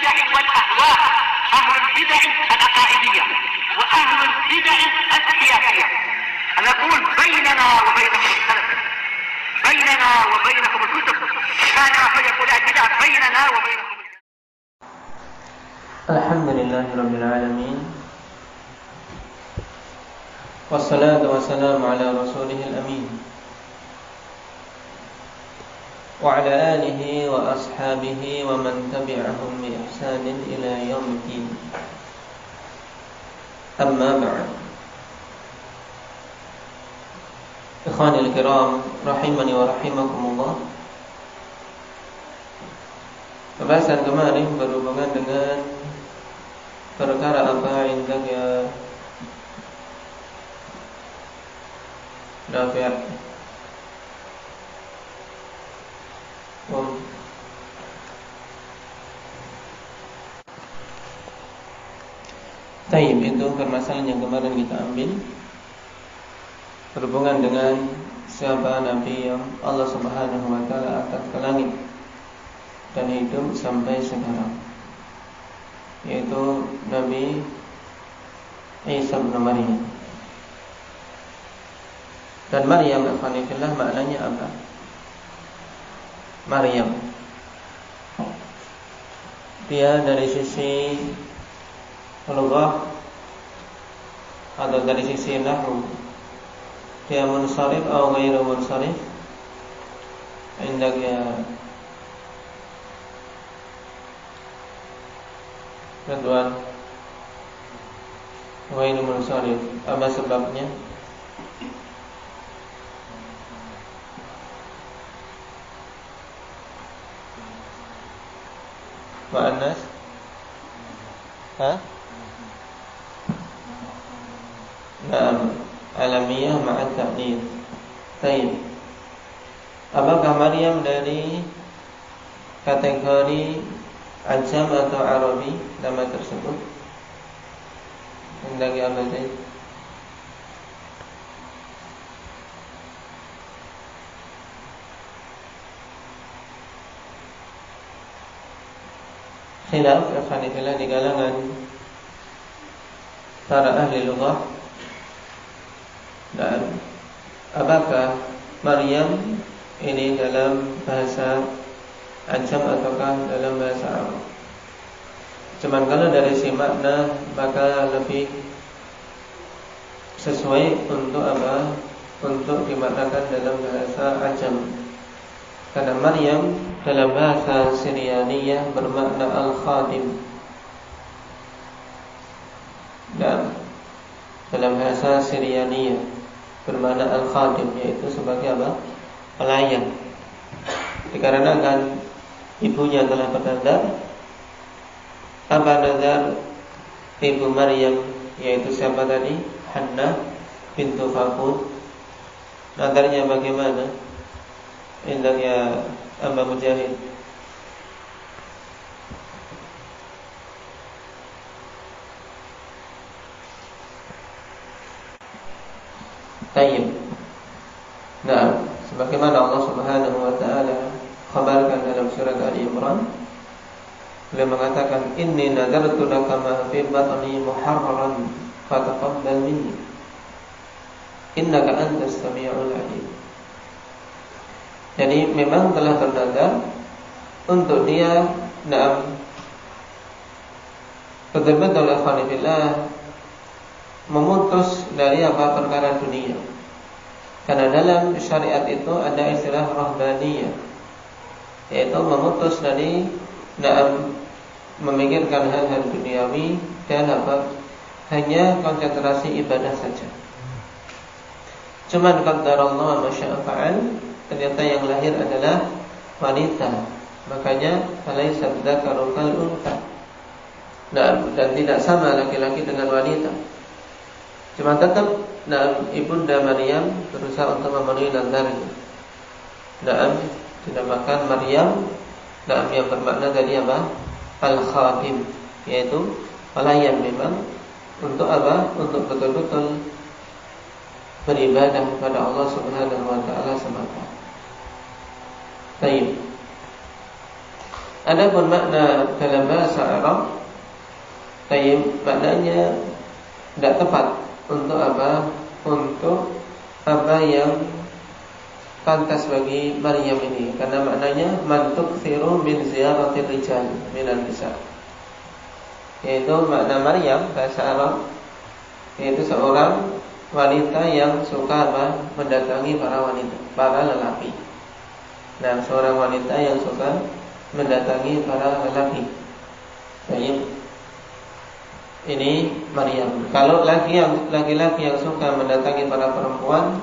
البدع والأهواء، أهل البدع العقائدية وأهل البدع السياسية. نقول بيننا وبينكم السلف، بيننا وبينكم الكتب، كان فيقول البدع بيننا وبينكم. الحمد لله رب العالمين، والصلاة والسلام على رسوله الأمين وعلى آله وأصحابه ومن تبعهم بإحسان إلى يوم الدين. أما بعد، إخواني الكرام rahimani wa rahimakumullah. Pembahasan kemarin berhubungan dengan perkara apa indahnya Nafi'. Taib, itu permasalahan yang kemarin kita ambil berhubungan dengan siapa Nabi yang Allah Subhanahu wa ta'ala angkat ke langit dan hidup sampai sekarang, yaitu Nabi Isa bin Maryam. Dan Maryam ikhwanifillah maknanya apa? Maryam, dia dari sisi lughah atau dari sisi nahwu, dia munsharif atau ghairu munsharif? Indahnya Ridwan, ghairu munsharif. Apa sebabnya? Ma'anas? Naam, alamiyah ma'at ta'nid. Baik. Apakah Maryam dari kategori ajam atau Arabi nama tersebut? Hendaki apa saja? Khilaf ikhwanifillah di kalangan para ahli lughah. Dan apakah Maryam ini dalam bahasa ajam ataukah dalam bahasa Arab? Cuman kalau dari si makna maka lebih sesuai untuk apa? Untuk dimaknakan dalam bahasa ajam. Karena Maryam dalam bahasa Siryaniyah bermakna al-khadim. Dan dalam bahasa Siryaniyah bermakna al-khadim, yaitu sebagai apa? Pelayan. Dikarenakan ibunya telah bernazar. Apa nazar ibu Maryam, yaitu siapa tadi? Hannah bintu Fakud. Nazarnya bagaimana? Indahnya Amba Mujahid. Tayyib. Nah, sebagaimana Allah Subhanahu wa ta'ala khabarkan dalam surat Ali Imran, beliau mengatakan, inni nadartu laka ma fi batni muharraran fataqabbal minni innaka antas samiul alim. Jadi memang telah bernazar untuk dia betul-betul ikhwanillah memutus dari apa perkara dunia. Karena dalam syariat itu ada istilah rahbaniyah, yaitu memutus dari memikirkan hal-hal duniawi dan hanya konsentrasi ibadah saja. Cuman qaddarallahu ma syaa fa'al, ternyata yang lahir adalah wanita. Makanya alaysa dzakaru kal untha. Dan tidak sama laki-laki dengan wanita. Cuma tetap ibunda Maryam berusaha untuk memenuhi nazarnya. Dinamakan Maryam yang bermakna tadi apa? Al-khadim, yaitu pelayan memang. Untuk apa? Untuk betul-betul beribadah kepada Allah Subhanahu wa ta'ala semata. Baik. Adapun makna dalam bahasa Arab, maknanya tidak tepat untuk apa? Untuk apa yang pantas bagi Maryam ini, karena maknanya man tukthiru min ziyaratir rijal minan nisa. Yaitu makna Maryam bahasa Arab yaitu seorang wanita yang suka apa? Mendatangi para lelaki. Nah, seorang wanita yang suka mendatangi para lelaki. Baik. Ini Maryam. Kalau laki-laki yang suka mendatangi para perempuan,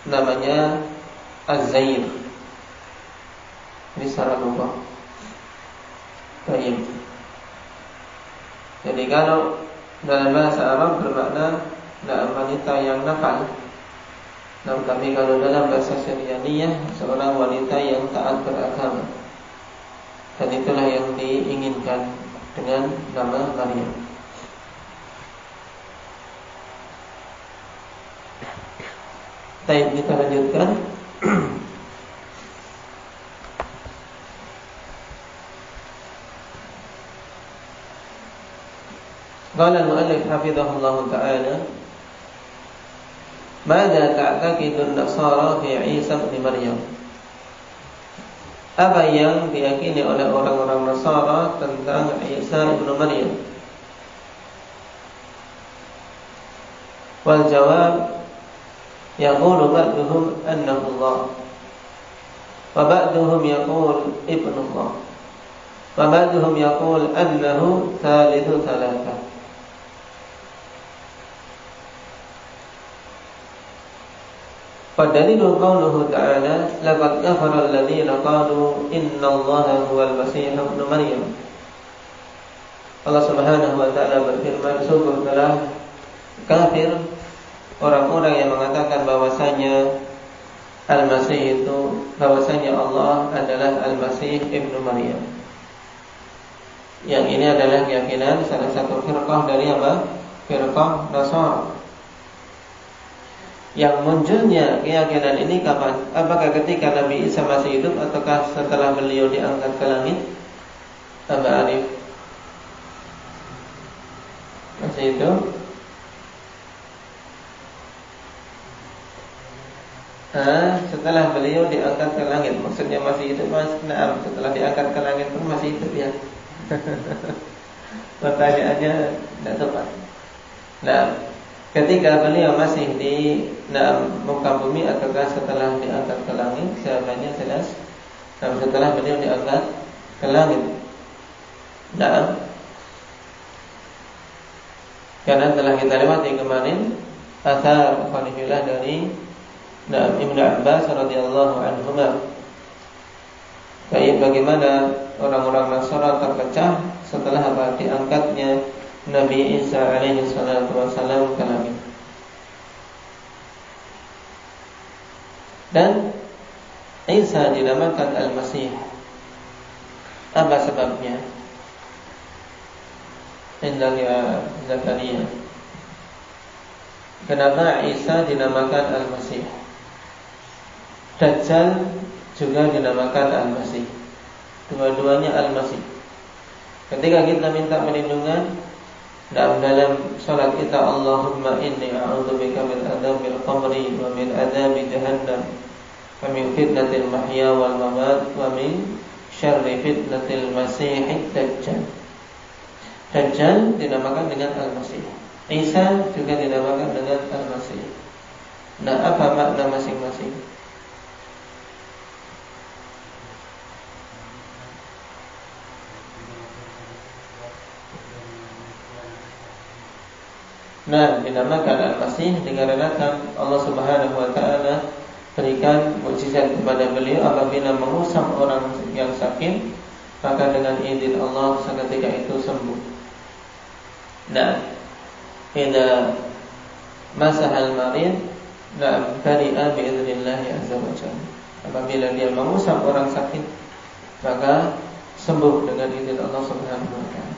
namanya Az-Zair. Ini secara lugah. Baik. Jadi kalau dalam bahasa Arab bermakna wanita yang nakal. Nah, tapi kalau dalam bahasa Syrianiyah seorang wanita yang taat beragama. Dan itulah yang diinginkan dengan nama Maryam. Baik, kita lanjutkan. Qala al-mu'allif hafizahullah ta'ala, "Mada ta'taqidu an-nasara fi Isa ibn Maryam?" Apa yang diyakini oleh orang-orang Nasara tentang Isa ibn Maryam? Wal jawab, yaqulu ba'duhum annahu Allah, wa ba'duhum yaqul ibnullah, wa ba'duhum yaqul annahu thalithu thalatha. Fadalilu qawluhu ta'ala, laqad kafara alladhina qalu innallaha huwal masih ibn Maryam. Allah Subhanahu wa ta'ala berfirman, sungguh telah kafir orang-orang yang mengatakan bahwasanya Al-Masih itu, bahwasanya Allah adalah Al-Masih ibnu Maryam. Yang ini adalah keyakinan salah satu firqah dari apa? Firqah Nasara. Yang munculnya keyakinan ini kapan? Apakah ketika Nabi Isa masih hidup ataukah setelah beliau diangkat ke langit? Aba Arif masih hidup? Setelah beliau diangkat ke langit. Maksudnya masih hidup mas? Nah, setelah diangkat ke langit pun masih hidup ya. Pertanyaannya tidak tepat. Nah, ketika beliau masih di muka bumi ataukah setelah diangkat ke langit? Jawabannya jelas. Nah, setelah beliau diangkat ke langit. Nah, karena telah kita lewati kemarin athar qanifilah dari Ibnu Abbas radhiyallahu anhuma. Baik, bagaimana orang-orang Nasara terpecah setelah diangkatnya Nabi Isa alaihi salatu wasallam ke langit. Dan Isa dinamakan Al-Masih. Apa sebabnya? Indah ya Zakaria. Kenapa Isa dinamakan Al-Masih? Dajjal juga dinamakan Al-Masih. Dua-duanya Al-Masih. Ketika kita minta perlindungan dalam salat kita, Allahumma inni a'udzubika min adzabil qabri wa min adzabi jahannam wa min fitnatil mahya wal mamat wa min syarri fitnatil masiihid dajjal. Dajjal dinamakan dengan Al-Masih. Isa juga dinamakan dengan Al-Masih. Nah, apa makna masing-masing? Nah, dinamakan Al-Masih dikarenakan Allah Subhanahu wa ta'ala berikan mukjizat kepada beliau apabila mengusap orang yang sakit, maka dengan izin Allah seketika itu sembuh. Nah, idza masahal marid, nah bari'a bi'iznillah azza wa jalla. Apabila dia mengusap orang sakit, maka sembuh dengan izin Allah Subhanahu wa ta'ala.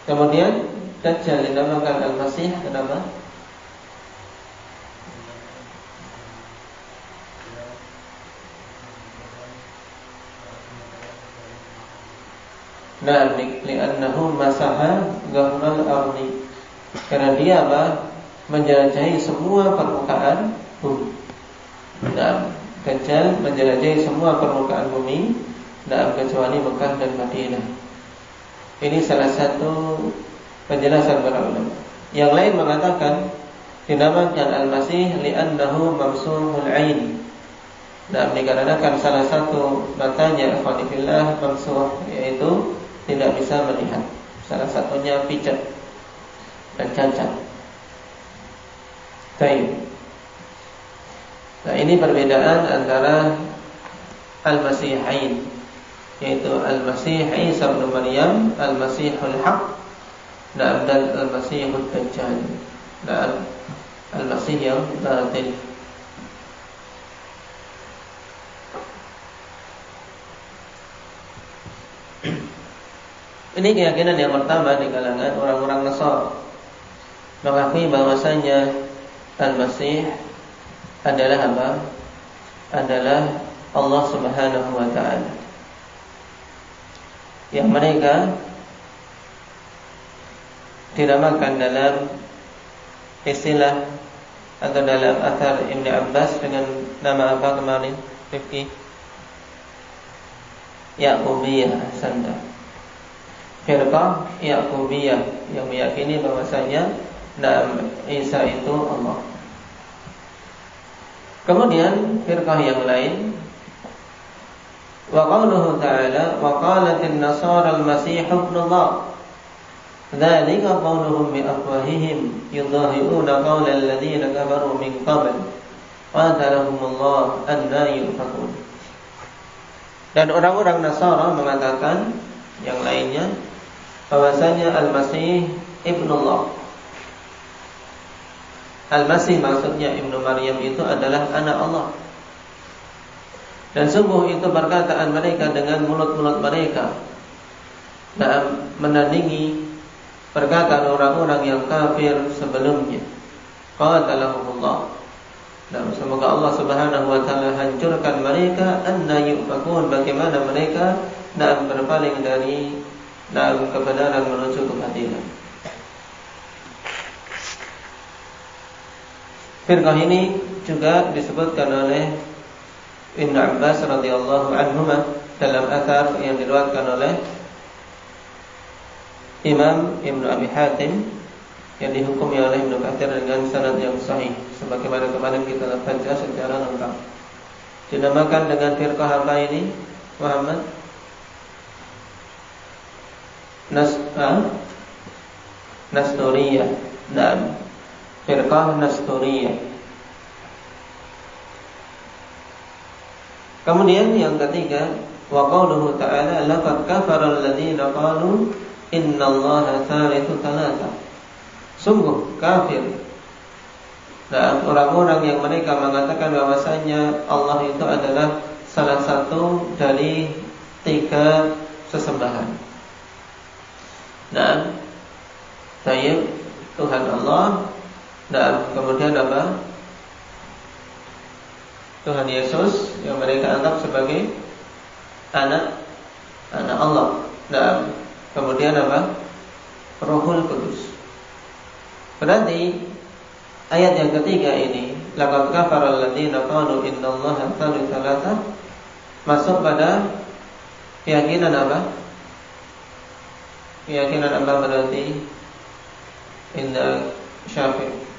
Kemudian Dajjal dinamakan Al-Masih, kenapa? Nah, li'annahu masaha dhahral ardi. Karena dia apa? Menjelajahi semua permukaan bumi. Nah, Dajjal menjelajahi semua permukaan bumi, nah, kecuali Mekah dan Madinah. Ini salah satu penjelasan para ulama. Yang lain mengatakan dinamakan Al-Masih li'annahu mamsuhul ain. Nah, dikarenakan salah satu matanya ikhwanillah mamsuh, yaitu tidak bisa melihat. Salah satunya pijat dan cacat. Baik. Nah, ini perbedaan antara Al-Masihain, yaitu Al-Masih Isa bin Maryam, Al-Masihul Haq, dan Al-Masihud Dajjal, dan Al-Masih yang batil. Ini keyakinan yang pertama di kalangan orang-orang Nasrani, mengakui bahwasanya Al-Masih adalah apa? Adalah Allah Subhanahu wa ta'ala, yang mereka dinamakan dalam istilah atau dalam athar Ibn Abbas dengan nama apa kemarin? Rifki? Ya'qubiyah Sanda. Firqah Ya'qubiyah yang meyakini bahwasanya nama Isa itu Allah. Kemudian firqah yang lain, wa qauluhu ta'ala wa qalatin nasara al-masih ibnullah, dzalika qauluhum bi afwahihim yudhahi'una qawla alladziina kafaru min qabl qatalahumullah anna yufakun. Dan orang-orang Nasara mengatakan yang lainnya bahwasanya Al-Masih ibnullah. Al-Masih maksudnya Ibnu Maryam itu adalah anak Allah. Dan sungguh itu perkataan mereka dengan mulut-mulut mereka, nah, menandingi perkataan orang-orang yang kafir sebelumnya. Qatalahumullah. Dan semoga Allah Subhanahu wa ta'ala hancurkan mereka, anna yufakun, bagaimana mereka berpaling dari kebenaran menuju kebatilan. Firqah ini juga disebutkan oleh Ibn Abbas radhiyallahu anhuma dalam athar yang diriwayatkan oleh Imam Ibn Abi Hatim yang dihukumi oleh Ibnu Katsir dengan sanad yang sahih, sebagaimana kemarin kita baca secara lengkap. Dinamakan dengan firqah apa ini, Muhammad? Nasturiyah. Nah, firqah Nasturiyah. Kemudian yang ketiga, wa qauluhu ta'ala laqad kafara alladziina qalu innallaha thalithu thalatha. Sungguh kafir, nah, orang-orang yang mereka mengatakan bahwasanya Allah itu adalah salah satu dari 3 sesembahan. Nah, saya Tuhan Allah, dan kemudian apa? Tuhan Yesus yang mereka anggap sebagai anak Allah. Nah, kemudian apa? Rohul Kudus. Berarti ayat yang ketiga ini, laqad kafara alladziina qalu innallaha thalithu thalatha, masuk pada keyakinan apa? Keyakinan apa berarti? Inda Syafi'i.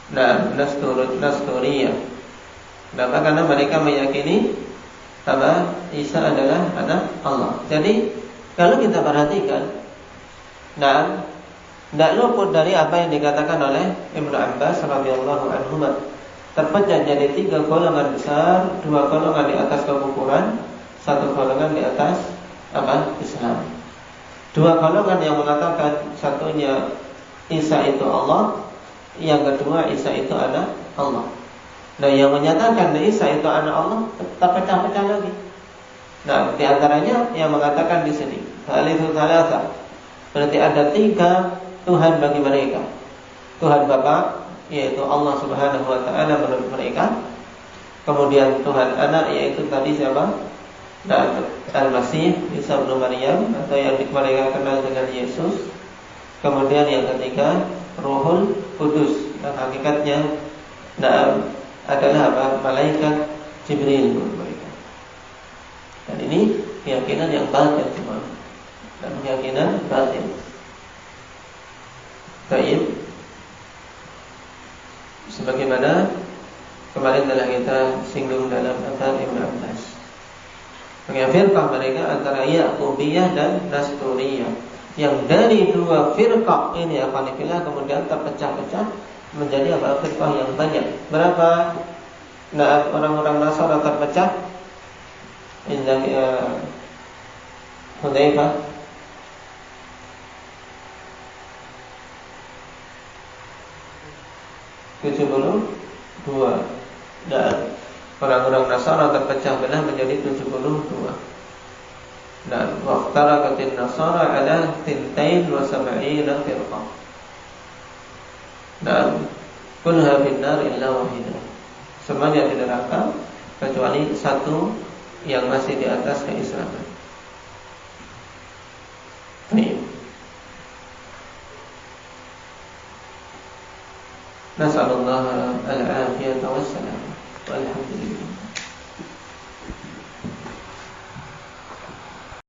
Nah, Nasturiyah. Kenapa? Karena mereka meyakini apa? Isa adalah anak Allah. Jadi kalau kita perhatikan, nah, tidak luput dari apa yang dikatakan oleh Ibnu Abbas radhiyallahu anhu. Terpecah jadi 3 golongan besar, 2 golongan di atas kekufuran, 1 golongan di atas apa? Islam. 2 golongan yang mengatakan satunya Isa itu Allah, yang kedua Isa itu anak Allah. Nah, yang menyatakan Isa itu anak Allah terpecah-pecah lagi. Nah, di antaranya yang mengatakan di sini Thalithu Thalatha, berarti ada 3 Tuhan bagi mereka. Tuhan Bapa, yaitu Allah Subhanahu wa ta'ala menurut mereka. Kemudian Tuhan anak, yaitu tadi siapa? Nah, Al-Masih Isa bin Maryam, atau yang mereka kenal dengan Yesus. Kemudian yang ketiga Ruhul Kudus, dan hakikatnya adalah apa? Malaikat Jibril mereka. Dan ini keyakinan yang batin semua, dan keyakinan batin. Baik. Sebagaimana kemarin telah kita singgung dalam Athar Ibn Abbas, firqah mereka antara Ya'qubiyah dan Nasturiyah, yang dari dua firqah ini kemudian terpecah-pecah menjadi apa? Firqah yang banyak. Berapa? Nah, orang-orang Nasara terpecah. Indah Hudzaifah 72, dan orang-orang Nasara terpecah belah menjadi 72. Dan waqtaraqatin Nasara ala 72 firqah. Dan kulha finnar illa wahidah. Semuanya di neraka kecuali satu yang masih di atas keislaman. Baik. Nasallallahu al-afiyata wassalam. Walhamdulillah.